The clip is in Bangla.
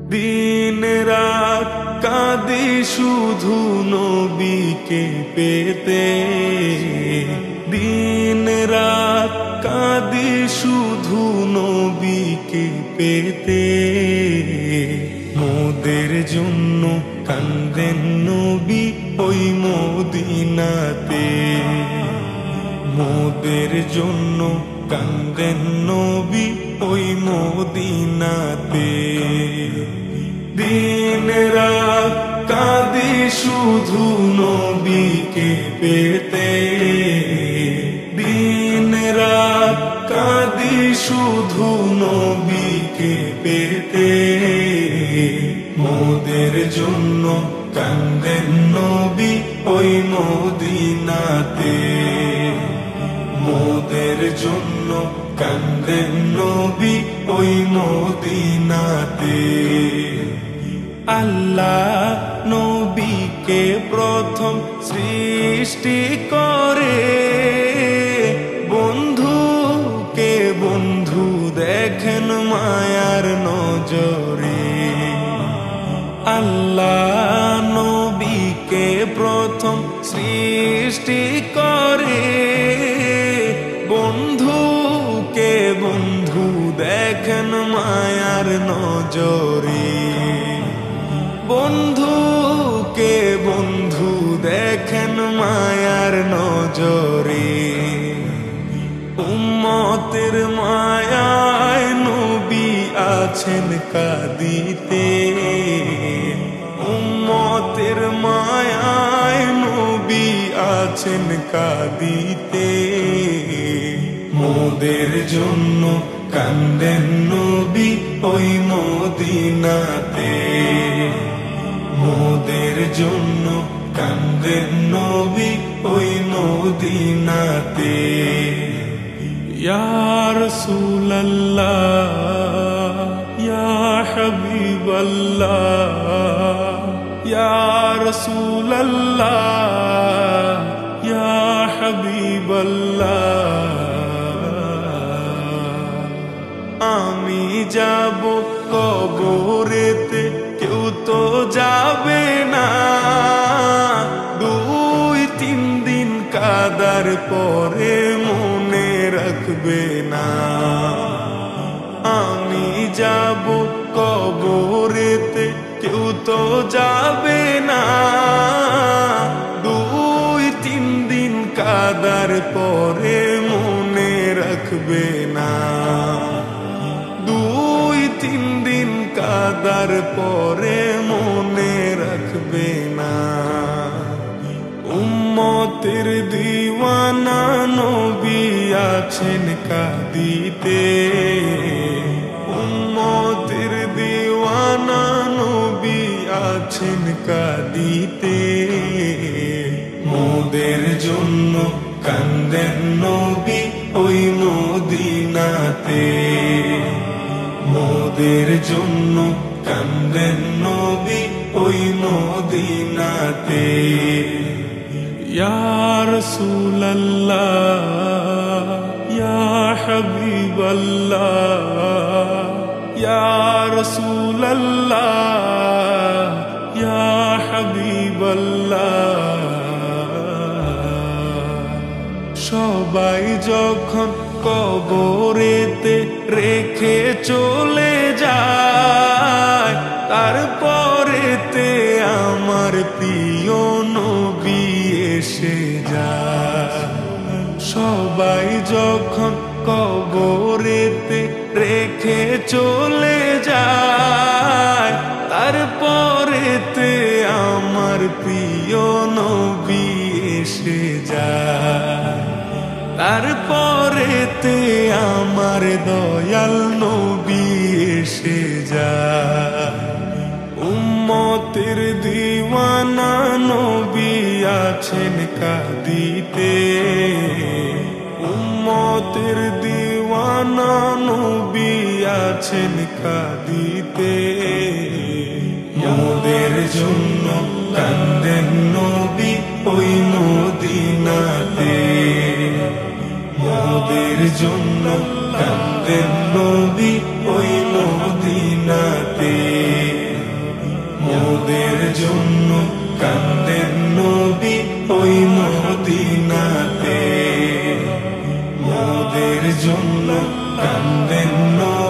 দিন রাত কাঁদি শুধু নবীকে পেতে, দিন রাত কাঁদি শুধু নবীকে পেতে। মোদের জন্য কান্দেন নবী ওই মদিনাতে, মোদের জন্য কান্দেন নবী ওই মদিনাতে। দিন রাত কাঁদি শুধু নবীকে পেতে, দিন রাত কাঁদি শুধু নবীকে পেতে। মোদের জন্য কান্দেন নবী ওই মদিনাতে, মোদের জন্য কান্দেন নবী ওই মদিনাতে। আল্লাহ নবীকে প্রথম সৃষ্টি করে, বন্ধুকে বন্ধু দেখেন মায়ার নজরে। আল্লাহ নবীকে প্রথম সৃষ্টি করে, বন্ধুকে বন্ধু দেখেন মায়ার নজরে। বন্ধুকে বন্ধু দেখেন মায়ার নজরে। উম্মতের মায়ায় নবী আছেন কাঁদিতে, উম্মতের মায়ায় নবী আছেন কাঁদিতে। মোদের জন্য কান্দেন নবী ওই মদিনাতে, মোদের জন্য কান্দেন নবী ওই মদিনাতে। ইয়া রাসূলুল্লাহ ইয়া হাবিবাল্লাহ, ইয়া রাসূলুল্লাহ ইয়া হাবিবাল্লাহ। আমি যাব কবরেতে, কেউ তো যাবে না, 2-3 দিন কাদার পরে মনে রাখবে না। আমি যাব কবরেতে, কেউ তো যাবে না, 2-3 দিন কাদার পরে মনে রাখবে না, 2-3 দিন কাদার পরে মনে রাখবে না। উম্মতের দিওয়ানা নবী আছেন কাঁদিতে, উম্মতের দিওয়ানা নবী আছেন কাঁদিতে। মোদের জন্য কান্দেন নবী ওই মদিনাতে, মোদের জন্য কান্দেন নবী ওই মদিনাতে। ইয়া রাসূলুল্লাহ ইয়া হাবিবাল্লাহ, ইয়া রাসূলুল্লাহ ইয়া হাবিবাল্লাহ। সবাই যখন কবরেতে রেখে চলে যায়, তারপরেতে আমার প্রিয় নবী এসে যায়। সবাই যখন কবরেতে রেখে চলে যায়, তারপরেতে আমার প্রিয় নবী এসে যায়। তারপরেতে আমার দয়াল নবী এসে যায়। উম্মতের দিওয়ানা নবী আছেন কাঁদিতে, উম্মতের দিওয়ানা নবী আছেন কাঁদিতে। মোদের জন্য কান্দেন নবী ওই মদিনাতে, মোদের জন্য কান্দেন নবী ওই মদিনাতে। জন্য কান্দেন নবী ওই মদিনাতে, মোদের জন্য কান্দেন নবী।